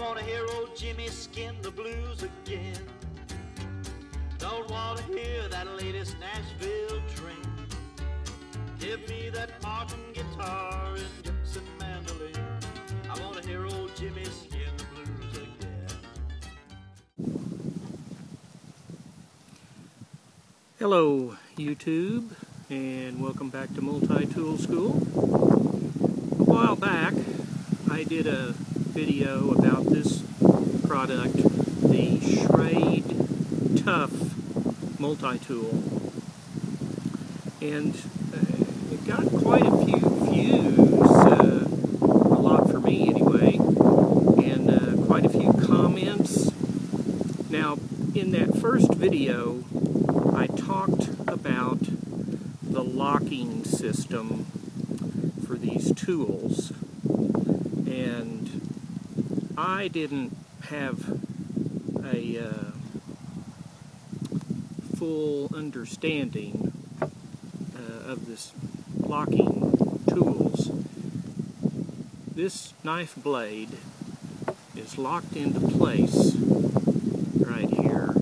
wanna hear old Jimmy skin the blues again. Don't wanna hear that latest Nashville train. Give me that Martin guitar and Gibson mandolin. I wanna hear old Jimmy skin the blues again. Hello YouTube, and welcome back to Multitool School. A while back I did a video about this product, the Schrade Tough multi-tool, and it got quite a few views, a lot for me anyway, and quite a few comments. Now, in that first video I talked about the locking system for these tools, and I didn't have a full understanding of this locking tools. This knife blade is locked into place right here.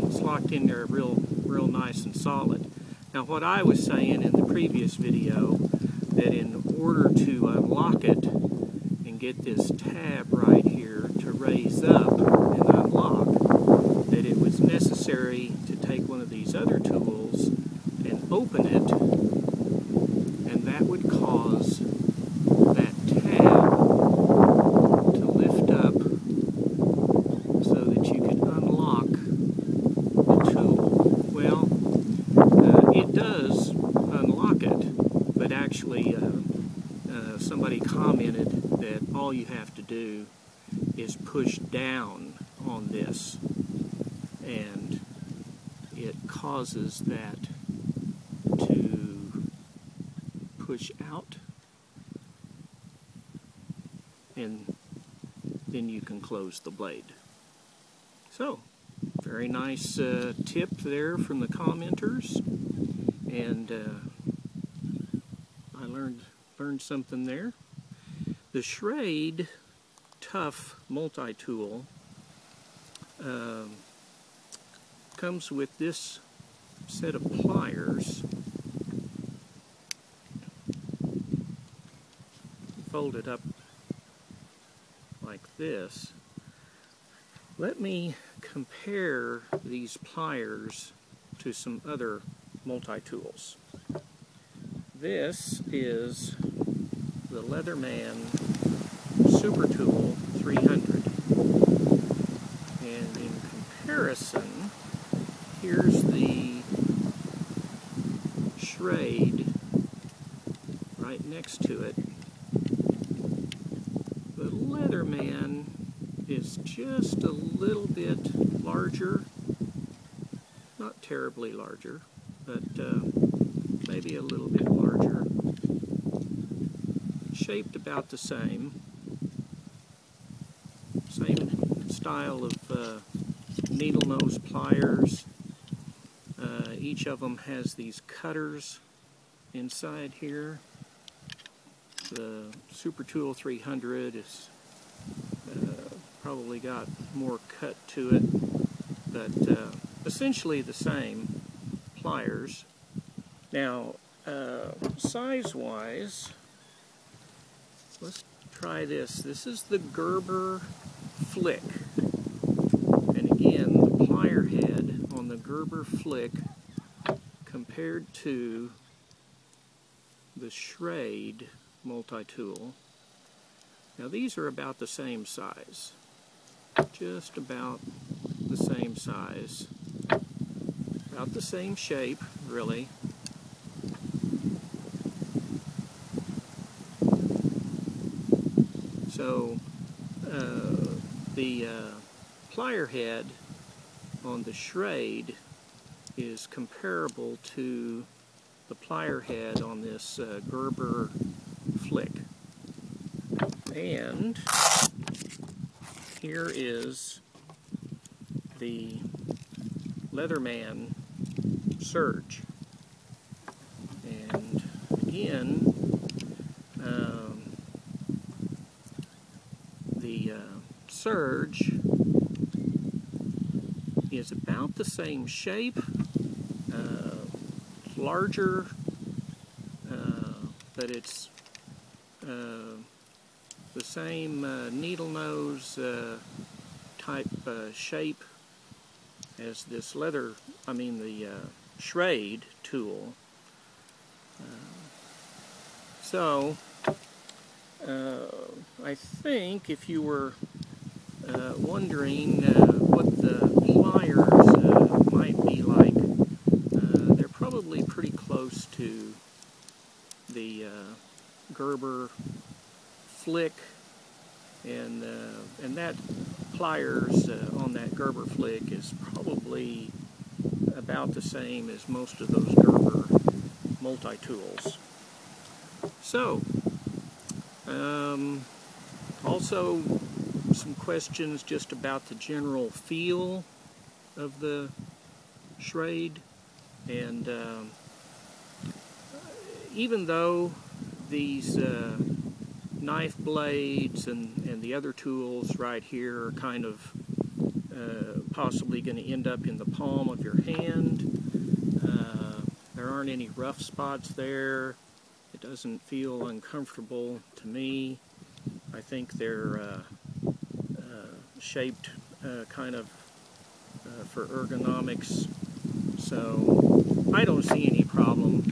It's locked in there real nice and solid. Now, what I was saying in the previous video, that in order to unlock it and get this tab right here to raise up and unlock, that it was necessary to take one of these other tools and open it, and that would cause that tab to lift up so that you could unlock the tool. Well, it does unlock it, but actually somebody commented that all you have to do is push down on this, and it causes that to push out, and then you can close the blade. So, very nice tip there from the commenters, and I learned something there. The Schrade Tough multi-tool comes with this set of pliers. Fold it up like this. Let me compare these pliers to some other multi-tools. This is the Leatherman Super Tool 300, and in comparison, here's the Schrade right next to it. The Leatherman is just a little bit larger, not terribly larger, but maybe a little bit larger. Shaped about the same style of needle nose pliers. Each of them has these cutters inside here. The Super Tool 300 is probably got more cut to it, but essentially the same pliers. Now, size-wise, let's try this. This is the Gerber Flick. And again, the plier head on the Gerber Flick compared to the Schrade multi-tool. Now, these are about the same size. Just about the same size. About the same shape, really. So, the plier head on the Schrade is comparable to the plier head on this Gerber Flick. And here is the Leatherman Surge. And again, surge is about the same shape, larger, but it's the same needle nose type shape as this the Schrade tool. So I think if you were wondering what the pliers might be like, they're probably pretty close to the Gerber flick, and that pliers on that Gerber flick is probably about the same as most of those Gerber multi-tools. So, also some questions just about the general feel of the Schrade, and even though these knife blades and the other tools right here are kind of possibly going to end up in the palm of your hand, there aren't any rough spots there. It doesn't feel uncomfortable to me. I think they're shaped kind of for ergonomics, so I don't see any problem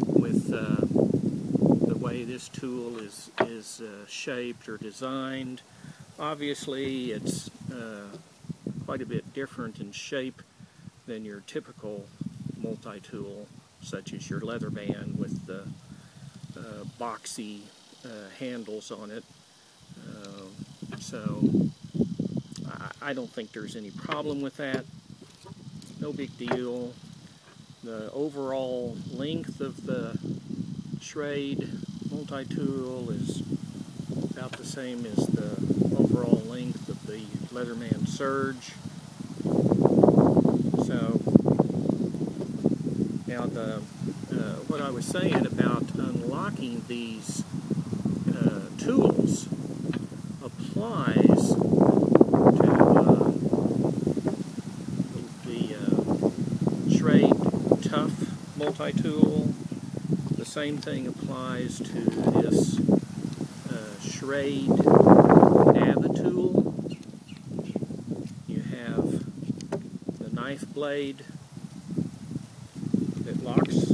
with the way this tool is shaped or designed. Obviously, it's quite a bit different in shape than your typical multi-tool, such as your Leatherman with the boxy handles on it. So I don't think there's any problem with that. No big deal. The overall length of the Schrade multi-tool is about the same as the overall length of the Leatherman Surge. So now what I was saying about unlocking these tools applies to the Schrade Tough multi-tool. The same thing applies to this Schrade tool. You have the knife blade that locks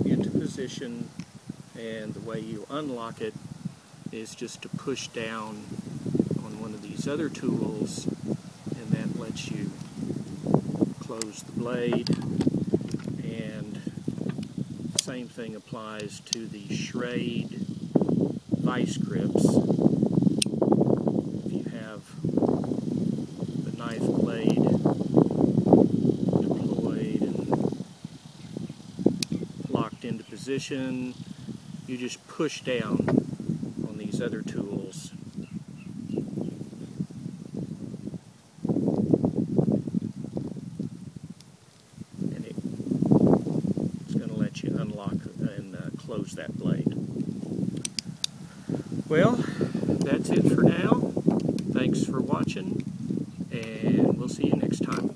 into position, and the way you unlock it is just to push down on one of these other tools, and that lets you close the blade. And the same thing applies to the Schrade vice grips. If you have the knife blade deployed and locked into position, you just push down on these other tools. And it's going to let you unlock and close that blade. Well, that's it for now. Thanks for watching, and we'll see you next time.